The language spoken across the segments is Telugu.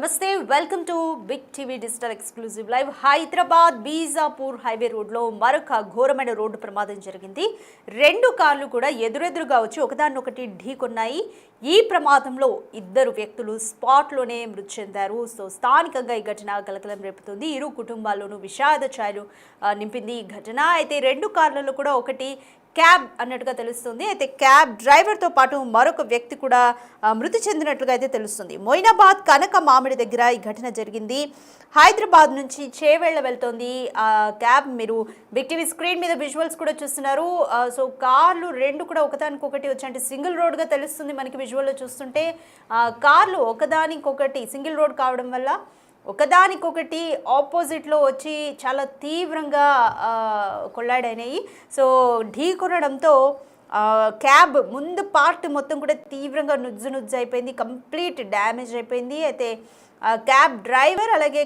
నమస్తే welcome to big TV digital exclusive live. Hyderabad Bijapur highway రోడ్లో మరొక ఘోరమైన రోడ్డు ప్రమాదం జరిగింది. రెండు కార్లు కూడా ఎదురెదురుగా వచ్చి ఒకదాన్నొకటి ఢీకొన్నాయి. ఈ ప్రమాదంలో ఇద్దరు వ్యక్తులు స్పాట్లోనే మృతి చెందారు. సో స్థానికంగా ఈ ఘటన కలకలం రేపుతుంది. ఇరు కుటుంబాల్లోనూ విషాద ఛాయలు నింపింది ఈ ఘటన. అయితే రెండు కార్లలో కూడా ఒకటి క్యాబ్ అన్నట్టుగా తెలుస్తుంది. అయితే క్యాబ్ డ్రైవర్తో పాటు మరొక వ్యక్తి కూడా మృతి చెందినట్లుగా అయితే తెలుస్తుంది. మొయినాబాద్ కనక మామిడి దగ్గర ఈ ఘటన జరిగింది. హైదరాబాద్ నుంచి చేవెళ్ళ వెళ్తోంది క్యాబ్. మీరు బిగ్ టీవీ స్క్రీన్ మీద విజువల్స్ కూడా చూస్తున్నారు. సో కార్లు రెండు కూడా ఒకదానికొకటి వచ్చి అంటే సింగిల్ రోడ్గా తెలుస్తుంది మనకి విజువల్లో చూస్తుంటే. కార్లు ఒకదానికొకటి సింగిల్ రోడ్ కావడం వల్ల ఒకదానికొకటి ఆపోజిట్లో వచ్చి చాలా తీవ్రంగా కొల్లాడైనాయి. సో ఢీ కొనడంతో క్యాబ్ ముందు పార్ట్ మొత్తం కూడా తీవ్రంగా నుజ్జు అయిపోయింది, కంప్లీట్ డ్యామేజ్ అయిపోయింది. అయితే క్యాబ్ డ్రైవర్ అలాగే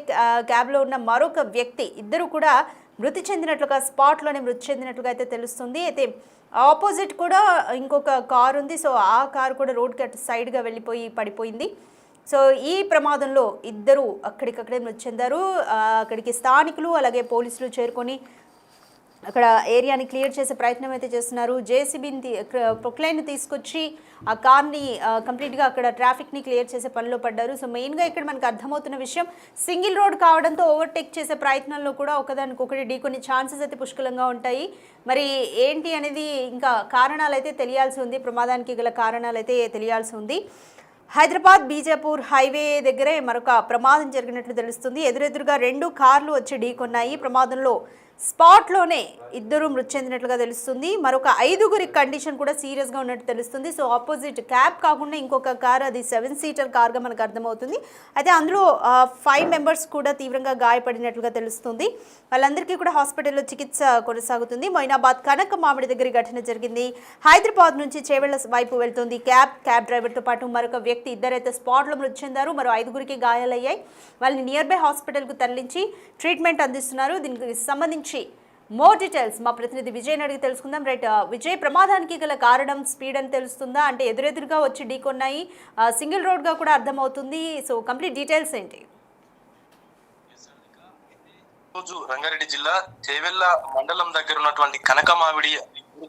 క్యాబ్లో ఉన్న మరొక వ్యక్తి ఇద్దరు కూడా మృతి చెందినట్లుగా స్పాట్లోనే మృతి చెందినట్లుగా అయితే తెలుస్తుంది. అయితే ఆపోజిట్ కూడా ఇంకొక కారు ఉంది. సో ఆ కారు కూడా రోడ్కి అటు సైడ్గా వెళ్ళిపోయి పడిపోయింది. సో ఈ ప్రమాదంలో ఇద్దరు అక్కడికక్కడే మృతి చెందారు. అక్కడికి స్థానికులు అలాగే పోలీసులు చేరుకొని అక్కడ ఏరియాని క్లియర్ చేసే ప్రయత్నం అయితే చేస్తున్నారు. జేసీబీని ప్రొక్లైన్ తీసుకొచ్చి ఆ కార్ని కంప్లీట్గా అక్కడ ట్రాఫిక్ని క్లియర్ చేసే పనిలో పడ్డారు. సో మెయిన్గా ఇక్కడ మనకు అర్థమవుతున్న విషయం, సింగిల్ రోడ్ కావడంతో ఓవర్టేక్ చేసే ప్రయత్నంలో కూడా ఒకదానికొకటి ఢీకొనే ఛాన్సెస్ అయితే పుష్కలంగా ఉంటాయి. మరి ఏంటి అనేది ఇంకా కారణాలు అయితే తెలియాల్సి ఉంది, ప్రమాదానికి గల కారణాలు అయితే తెలియాల్సి ఉంది. హైదరాబాద్ బీజాపూర్ హైవే దగ్గరే మరొక ప్రమాదం జరిగినట్లు తెలుస్తుంది. ఎదురెదురుగా రెండు కార్లు వచ్చి ఢీకొన్నాయి. ప్రమాదంలో స్పాట్లోనే ఇద్దరు మృతి చెందినట్లుగా తెలుస్తుంది. మరొక ఐదుగురి కండిషన్ కూడా సీరియస్గా ఉన్నట్టు తెలుస్తుంది. సో ఆపోజిట్ క్యాబ్ కాకుండా ఇంకొక కార్, అది 7 సీటర్ కార్గా మనకు అర్థమవుతుంది. అయితే అందులో 5 మెంబర్స్ కూడా తీవ్రంగా గాయపడినట్లుగా తెలుస్తుంది. వాళ్ళందరికీ కూడా హాస్పిటల్లో చికిత్స కొనసాగుతుంది. మొయినాబాద్ కనక మామిడి దగ్గర ఘటన జరిగింది. హైదరాబాద్ నుంచి చేవెళ్ల వైపు వెళ్తుంది క్యాబ్ డ్రైవర్తో పాటు మరొక వ్యక్తి, ఇద్దరైతే స్పాట్లో మృతి చెందారు. మరో 5గురికి గాయాలయ్యాయి. వాళ్ళని నియర్ బై హాస్పిటల్కు తరలించి ట్రీట్మెంట్ అందిస్తున్నారు. దీనికి సంబంధించి మోర్ డీటెయిల్స్ మా ప్రతినిధి విజయ్ అడిగి తెలుసుకుందాం. రైట్ విజయ్, ప్రమాదానికి గల కారణం స్పీడ్ అని తెలుస్తుందా? అంటే ఎదురెదురుగా వచ్చి ఢీకొన్నాయి, సింగిల్ రోడ్గా కూడా అర్థమవుతుంది. సో కంప్లీట్ డీటెయిల్స్ ఏంటి? రోజు రంగారెడ్డి జిల్లా చేవెళ్ల మండలం దగ్గర ఉన్నటువంటి కనకమావిడి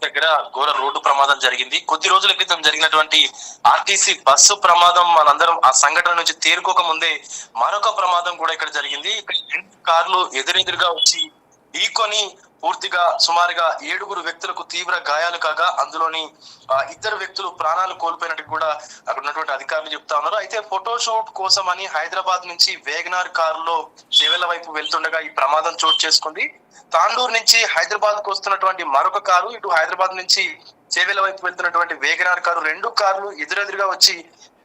దగ్గర ఘోర రోడ్డు ప్రమాదం జరిగింది. కొద్ది రోజుల క్రితం జరిగినటువంటి ఆర్టీసీ బస్సు ప్రమాదం మనందరం ఆ సంఘటన నుంచి తేరుకోక ముందే మరొక ప్రమాదం కూడా ఇక్కడ జరిగింది. ఇక్కడ కార్లు ఎదురెదురుగా వచ్చి ఢీకొని పూర్తిగా సుమారుగా 7గురు వ్యక్తులకు తీవ్ర గాయాలు కాగా అందులోని ఇద్దరు వ్యక్తులు ప్రాణాలు కోల్పోయినట్టు కూడా అక్కడ ఉన్నటువంటి అధికారులు చెప్తా ఉన్నారు. అయితే ఫోటోషూట్ కోసం అని హైదరాబాద్ నుంచి వేగనార్ కారులో చేవెళ్ల వైపు వెళ్తుండగా ఈ ప్రమాదం చోటు చేసుకుంది. తాండూరు నుంచి హైదరాబాద్ కు వస్తున్నటువంటి మరొక కారు, ఇటు హైదరాబాద్ నుంచి చేవెళ్ల వైపు వెళ్తున్నటువంటి వేగనార్ కారు, రెండు కార్లు ఎదురెదురుగా వచ్చి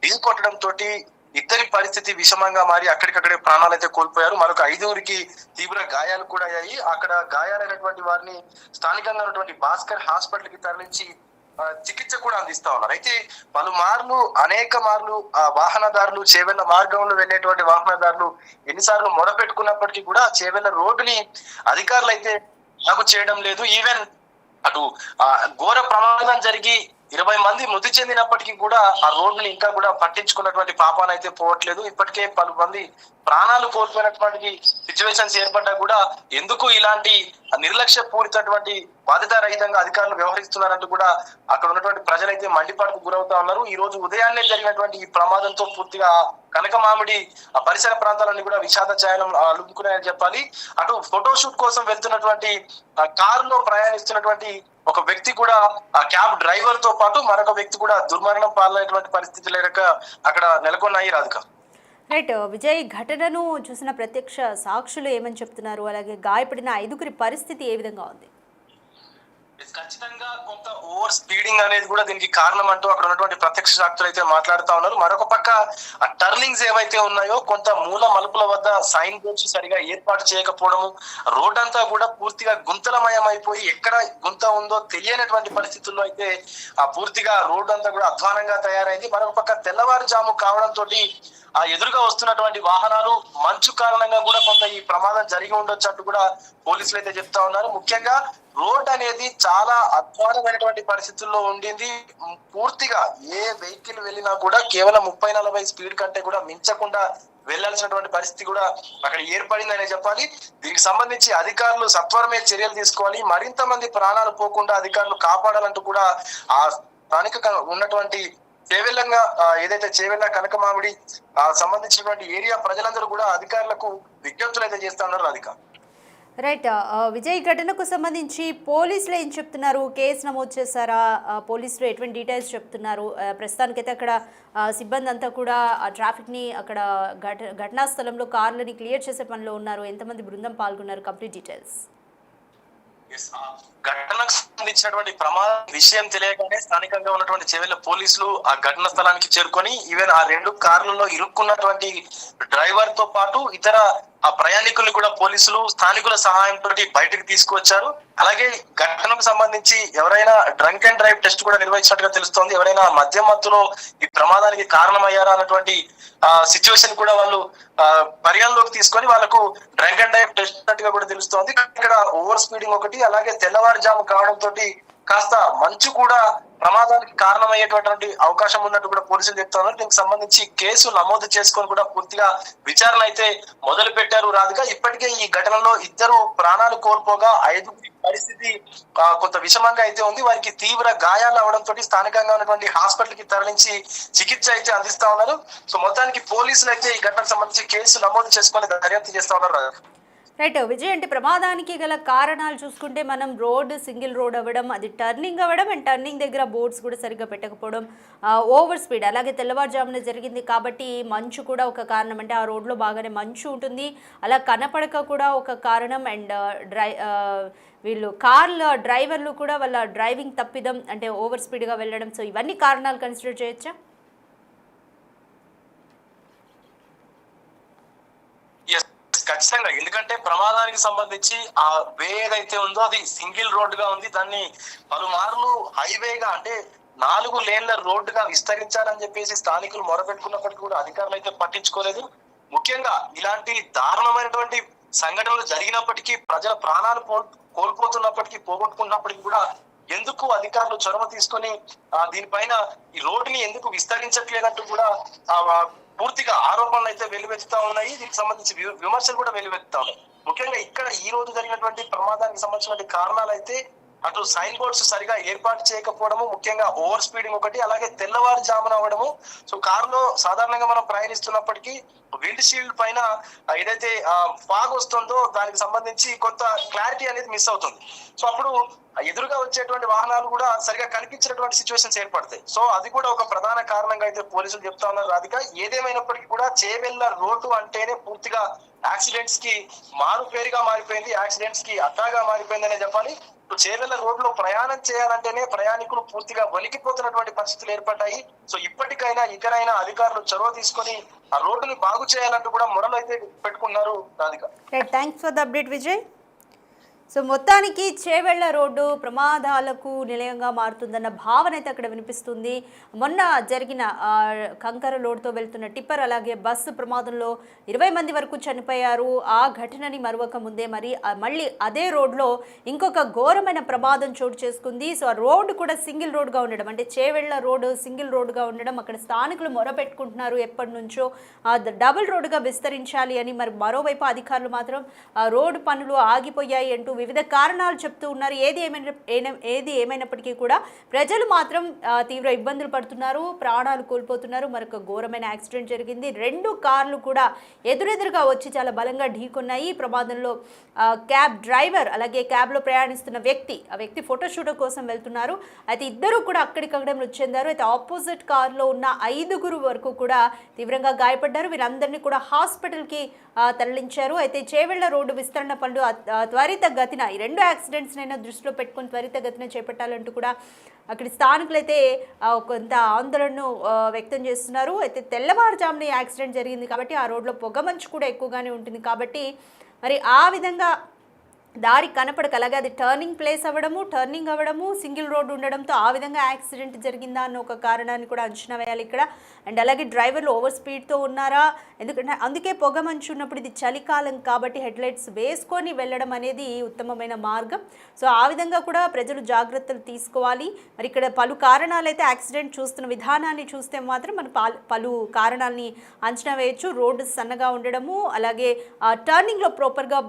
ఢీ కొట్టడం తోటి ఇద్దరి పరిస్థితి విషమంగా మారి అక్కడికక్కడే ప్రాణాలు అయితే కోల్పోయారు. మరొక 5గురికి తీవ్ర గాయాలు కూడా అయ్యాయి. అక్కడ గాయాలైనటువంటి వారిని స్థానికంగా ఉన్నటువంటి భాస్కర్ హాస్పిటల్ కి తరలించి చికిత్స కూడా అందిస్తా ఉన్నారు. అయితే అనేక మార్లు వాహనదారులు, చేవెళ్ల మార్గంలో వెళ్ళేటువంటి వాహనదారులు ఎన్నిసార్లు మొరపెట్టుకున్నప్పటికీ కూడా చేవెళ్ల రోడ్డుని అధికారులు అయితే సాగు చేయడం లేదు. ఈవెన్ అటు ఘోర ప్రమాదం జరిగి 20 మంది మృతి చెందినప్పటికీ కూడా ఆ రోడ్డుని ఇంకా కూడా పట్టించుకున్నటువంటి పాపాన అయితే పోవట్లేదు. ఇప్పటికే పలు మంది ప్రాణాలు కోల్పోయినటువంటి సిచ్యువేషన్స్ ఏర్పడ్డా కూడా ఎందుకు ఇలాంటి నిర్లక్ష్య పూరితటువంటి బాధ్యతారహితంగా అధికారులు వ్యవహరిస్తున్నారంటూ కూడా అక్కడ ఉన్నటువంటి ప్రజలైతే మండిపాటుకు గురవుతా ఉన్నారు. ఈ రోజు ఉదయాన్నే జరిగినటువంటి ఈ ప్రమాదంతో పూర్తిగా కనకమామిడి పరిసర ప్రాంతాలన్నీ కూడా విషాద ఛాయలు అలుముకున్నాయని చెప్పాలి. అటు ఫోటోషూట్ కోసం వెళ్తున్నటువంటి కారులో ప్రయాణిస్తున్నటువంటి ఒక వ్యక్తి కూడా ఆ క్యాబ్ డ్రైవర్ తో పాటు మరొక వ్యక్తి కూడా దుర్మరణం పాలైనటువంటి పరిస్థితి లేక అక్కడ నెలకొన్నాయి. రాధిక. రైట్ విజయ్, ఘటనను చూసిన ప్రత్యక్ష సాక్షులు ఏమని చెప్తున్నారు? అలాగే గాయపడిన 5గురి పరిస్థితి ఏ విధంగా ఉంది? ఖచ్చితంగా కొంత ఓవర్ స్పీడింగ్ అనేది కూడా దీనికి కారణం అంటూ అక్కడ ఉన్నటువంటి ప్రత్యక్ష సాక్షులు అయితే మాట్లాడుతా ఉన్నారు. మరొక పక్క ఆ టర్నింగ్స్ ఏవైతే ఉన్నాయో కొంత మూల మలుపుల వద్ద సైన్ బోర్డ్స్ సరిగా ఏర్పాటు చేయకపోవడము, రోడ్ అంతా కూడా పూర్తిగా గుంతలమయం అయిపోయి ఎక్కడ గుంత ఉందో తెలియనటువంటి పరిస్థితుల్లో అయితే ఆ పూర్తిగా రోడ్ అంతా కూడా అధ్వానంగా తయారైంది. మరొక పక్క తెల్లవారుజాము కావడంతో ఆ ఎదురుగా వస్తున్నటువంటి వాహనాలు మంచు కారణంగా కూడా కొంత ఈ ప్రమాదం జరిగి ఉండొచ్చు అంటూ కూడా పోలీసులు అయితే చెప్తా ఉన్నారు. ముఖ్యంగా రోడ్ అనేది చాలా అధ్వానమైనటువంటి పరిస్థితుల్లో ఉండింది. పూర్తిగా ఏ వెహికల్ వెళ్ళినా కూడా కేవలం 30-40 స్పీడ్ కంటే కూడా మించకుండా వెళ్లాల్సినటువంటి పరిస్థితి కూడా అక్కడ ఏర్పడిందనే చెప్పాలి. దీనికి సంబంధించి అధికారులు సత్వరమే చర్యలు తీసుకోవాలి. మరింత మంది ప్రాణాలు పోకుండా అధికారులు కాపాడాలంటూ కూడా ఆ స్థానిక ఉన్నటువంటి చేవెళ్ళంగా ఏదైతే చేవెళ్ళ కనకమామిడి సంబంధించినటువంటి ఏరియా ప్రజలందరూ కూడా అధికారులకు విజ్ఞప్తులు అయితే చేస్తా ఉన్నారు. రాధిక, రైట్. విజయ్, ఘటనకు సంబంధించి పోలీసులు ఏం చెప్తున్నారు? కేసు నమోదు చేశారా? పోలీసులు ఎటువంటి డీటెయిల్స్ చెప్తున్నారు? ప్రస్తుతానికైతే అక్కడ సిబ్బంది అంతా కూడా ట్రాఫిక్ని అక్కడ ఘటనా స్థలంలో కార్లని క్లియర్ చేసే పనిలో ఉన్నారు. ఎంతమంది బృందం పాల్గొన్నారు? Complete details. ఘటనకు సంబంధించినటువంటి ప్రమాద విషయం తెలియగానే స్థానికంగా ఉన్నటువంటి చేవెళ్ళ పోలీసులు ఆ ఘటన స్థలానికి చేరుకొని ఈవెన్ ఆ 2 కార్లలో ఇరుక్కున్నటువంటి డ్రైవర్ తో పాటు ఇతర ఆ ప్రయాణికుల్ని కూడా పోలీసులు స్థానికుల సహాయంతో బయటకు తీసుకువచ్చారు. అలాగే ఘటనకు సంబంధించి ఎవరైనా డ్రంక్ అండ్ డ్రైవ్ టెస్ట్ కూడా నిర్వహించినట్టుగా తెలుస్తోంది. ఎవరైనా మద్యం మత్తులో ఈ ప్రమాదానికి కారణమయ్యారా అన్నటువంటి సిచ్యువేషన్ కూడా వాళ్ళు పరిగణలోకి తీసుకొని వాళ్ళకు డ్రంక్ అండ్ డ్రైవ్ టెస్ట్ అన్నట్టుగా కూడా తెలుస్తోంది. ఇక్కడ ఓవర్ స్పీడింగ్ ఒకటి, అలాగే తెల్లవారుజాము కావడంతో కాస్త మంచు కూడా ప్రమాదానికి కారణమయ్యేటటువంటి అవకాశం ఉన్నట్టు కూడా పోలీసులు చెప్తున్నారు. దీనికి సంబంధించి కేసు నమోదు చేసుకొని కూడా పూర్తిగా విచారణ అయితే మొదలు పెట్టారు. రాధిక, ఇప్పటికే ఈ ఘటనలో 2 ప్రాణాలు కోల్పోగా 5 పరిస్థితి కొంత విషమంగా అయితే ఉంది. వారికి తీవ్ర గాయాలు అవడంతో స్థానికంగా ఉన్నటువంటి హాస్పిటల్ కి తరలించి చికిత్స అయితే అందిస్తా ఉన్నారు. సో మొత్తానికి పోలీసులు అయితే ఈ ఘటనకు సంబంధించి కేసు నమోదు చేసుకొని దర్యాప్తు చేస్తా ఉన్నారు. రైట్ విజయ్, అంటే ప్రమాదానికి గల కారణాలు చూసుకుంటే మనం రోడ్ సింగిల్ రోడ్ అవ్వడం, అది టర్నింగ్ అవ్వడం అండ్ టర్నింగ్ దగ్గర బోర్డ్స్ కూడా సరిగ్గా పెట్టకపోవడం, ఓవర్ స్పీడ్, అలాగే తెల్లవారుజామున జరిగింది కాబట్టి మంచు కూడా ఒక కారణం. అంటే ఆ రోడ్లో బాగానే మంచు ఉంటుంది, అలా కనపడక కూడా ఒక కారణం. అండ్ వీళ్ళు కార్ల డ్రైవర్లు కూడా వాళ్ళ డ్రైవింగ్ తప్పిదం, అంటే ఓవర్ స్పీడ్గా వెళ్ళడం. సో ఇవన్నీ కారణాలు కన్సిడర్ చేయొచ్చా? ఖచ్చితంగా, ఎందుకంటే ప్రమాదానికి సంబంధించి ఆ వే ఏదైతే ఉందో అది సింగిల్ రోడ్ గా ఉంది. దాన్ని పలుమార్లు హైవేగా అంటే 4 లేన్ల రోడ్డుగా విస్తరించాలని చెప్పేసి స్థానికులు మొరపెట్టుకున్నప్పటికీ కూడా అధికారులు అయితే పట్టించుకోలేదు. ముఖ్యంగా ఇలాంటి దారుణమైనటువంటి సంఘటనలు జరిగినప్పటికీ, ప్రజల ప్రాణాలు కోల్పోతున్నప్పటికీ, పోగొట్టుకున్నప్పటికీ కూడా ఎందుకు అధికారులు చొరవ తీసుకొని దీనిపైన ఈ రోడ్డుని ఎందుకు విస్తరించట్లేదంటూ కూడా పూర్తిగా ఆరోపణలు అయితే వెలువెత్తుతా ఉన్నాయి. దీనికి సంబంధించి విమర్శలు కూడా వెలువెత్తుతా ఉన్నాయి. ముఖ్యంగా ఇక్కడ ఈ రోజు జరిగినటువంటి ప్రమాదానికి సంబంధించిన కారణాలు అయితే అటు సైన్ బోర్డ్స్ సరిగా ఏర్పాటు చేయకపోవడము, ముఖ్యంగా ఓవర్ స్పీడింగ్ ఒకటి, అలాగే తెల్లవారుజామున అవ్వడము. సో కారులో సాధారణంగా మనం ప్రయాణిస్తున్నప్పటికీ విండ్ షీల్డ్ పైన ఏదైతే ఫాగ్ వస్తుందో దానికి సంబంధించి కొంత క్లారిటీ అనేది మిస్ అవుతుంది. సో అప్పుడు ఎదురుగా వచ్చేటువంటి వాహనాలు కూడా సరిగా కనిపించినటువంటి సిచ్యువేషన్స్ ఏర్పడతాయి. సో అది కూడా ఒక ప్రధాన కారణంగా అయితే పోలీసులు చెప్తా ఉన్నారు. రాధిక, ఏదేమైనప్పటికీ కూడా చేవెళ్ళ రోడ్డు అంటేనే పూర్తిగా యాక్సిడెంట్స్ కి మారు పేరుగా మారిపోయింది, యాక్సిడెంట్స్ కి అడ్డాగా మారిపోయిందనే చెప్పాలి. చేవెళ్ళ రోడ్లో ప్రయాణం చేయాలంటేనే ప్రయాణికులు పూర్తిగా వణికిపోతున్నటువంటి పరిస్థితులు ఏర్పడ్డాయి. సో ఇప్పటికైనా ఇకనైనా అధికారులు చొరవ తీసుకొని ఆ రోడ్డుని బాగు చేయాలంటూ కూడా మొరలు అయితే పెట్టుకున్నారు. Radhika, thanks for the update Vijay. So మొత్తానికి చేవెళ్ళ రోడ్డు ప్రమాదాలకు నిలయంగా మారుతుందన్న భావన అయితే అక్కడ వినిపిస్తుంది. మొన్న జరిగిన కంకర లోడ్తో వెళ్తున్న టిప్పర్ అలాగే బస్సు ప్రమాదంలో 20 మంది వరకు చనిపోయారు. ఆ ఘటనని మరొక ముందే మళ్ళీ అదే రోడ్లో ఇంకొక ఘోరమైన ప్రమాదం చోటు చేసుకుంది. సో ఆ రోడ్డు కూడా సింగిల్ రోడ్గా ఉండడం, అంటే చేవెళ్ళ రోడ్డు సింగిల్ రోడ్గా ఉండడం అక్కడ స్థానికులు మొరపెట్టుకుంటున్నారు ఎప్పటి నుంచో డబుల్ రోడ్డుగా విస్తరించాలి అని. మరి మరోవైపు అధికారులు మాత్రం రోడ్డు పనులు ఆగిపోయాయి అంటూ వివిధ కారణాలు చెప్తూ ఉన్నారు. ఏది ఏమైనప్పటికీ కూడా ప్రజలు మాత్రం తీవ్ర ఇబ్బందులు పడుతున్నారు, ప్రాణాలు కోల్పోతున్నారు. మరొక ఘోరమైన యాక్సిడెంట్ జరిగింది. 2 కార్లు కూడా ఎదురెదురుగా వచ్చి చాలా బలంగా ఢీకొన్నాయి. ఈ ప్రమాదంలో క్యాబ్ డ్రైవర్ అలాగే క్యాబ్లో ప్రయాణిస్తున్న ఆ వ్యక్తి ఫోటోషూట్ కోసం వెళ్తున్నారు. అయితే ఇద్దరు కూడా అక్కడికక్కడే మృతి చెందారు. అయితే ఆపోజిట్ కార్లో ఉన్న 5 వరకు కూడా తీవ్రంగా గాయపడ్డారు. వీరందరినీ కూడా హాస్పిటల్కి తరలించారు. అయితే చేవెళ్ళ రోడ్డు విస్తరణ పనులు త్వరితగతిన ఈ 2 యాక్సిడెంట్స్ నైనా దృష్టిలో పెట్టుకుని త్వరితగతిన చేపట్టాలంటూ కూడా అక్కడి స్థానికులైతే కొంత ఆందోళనను వ్యక్తం చేస్తున్నారు. అయితే తెల్లవారుజామున యాక్సిడెంట్ జరిగింది కాబట్టి ఆ రోడ్లో పొగమంచు కూడా ఎక్కువగానే ఉంటుంది కాబట్టి మరి ఆ విధంగా దారి కనపడక అలాగే అది టర్నింగ్ ప్లేస్ టర్నింగ్ అవ్వడము సింగిల్ రోడ్డు ఉండడంతో ఆ విధంగా యాక్సిడెంట్ జరిగిందా అన్న ఒక కారణాన్ని కూడా అంచనా వేయాలి ఇక్కడ. అండ్ అలాగే డ్రైవర్లు ఓవర్ స్పీడ్తో ఉన్నారా, ఎందుకంటే అందుకే పొగ మంచు ఉన్నప్పుడు ఇది చలికాలం కాబట్టి హెడ్లైట్స్ వేసుకొని వెళ్ళడం అనేది ఉత్తమమైన మార్గం. సో ఆ విధంగా కూడా ప్రజలు జాగ్రత్తలు తీసుకోవాలి. మరి ఇక్కడ పలు కారణాలు అయితే యాక్సిడెంట్ చూస్తున్న విధానాన్ని చూస్తే మాత్రం మనం పలు కారణాలని అంచనా వేయచ్చు. రోడ్డు సన్నగా ఉండడము, అలాగే టర్నింగ్లో ప్రాపర్గా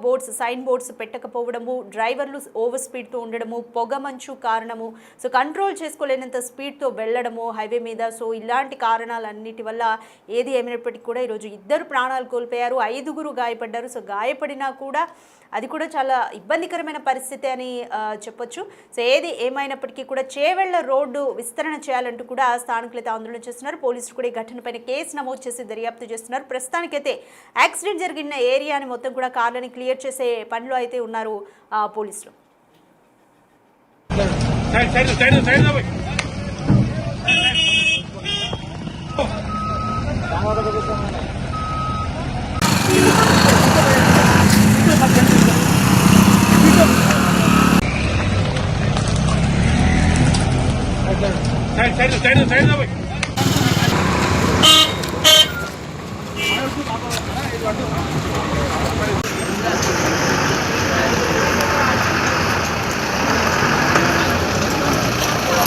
సైన్ బోర్డ్స్ పెట్టకపోవడము, డ్రైవర్లు ఓవర్ స్పీడ్తో ఉండడము, పొగ మంచు కారణము, సో కంట్రోల్ చేసుకోలేనంత స్పీడ్తో వెళ్ళడము హైవే మీద. సో ఇలాంటి కారణాలన్నిటి వల్ల ఏది ఏమైనప్పటికీ కూడా ఈరోజు 2 ప్రాణాలు కోల్పోయారు, 5 గాయపడ్డారు. సో గాయపడినా కూడా అది కూడా చాలా ఇబ్బందికరమైన పరిస్థితి అని చెప్పొచ్చు. సో ఏది ఏమైనప్పటికీ కూడా చేవెళ్ల రోడ్డు విస్తరణ చేయాలంటూ కూడా స్థానికులైతే ఆందోళన చేస్తున్నారు. పోలీసులు కూడా ఈ ఘటనపైన కేసు నమోదు చేసి దర్యాప్తు చేస్తున్నారు. ప్రస్తుతానికైతే యాక్సిడెంట్ జరిగిన ఏరియాని మొత్తం కూడా కార్లని క్లియర్ చేసే పనిలో అయితే ఉన్నారు పోలీసులు. సైడ్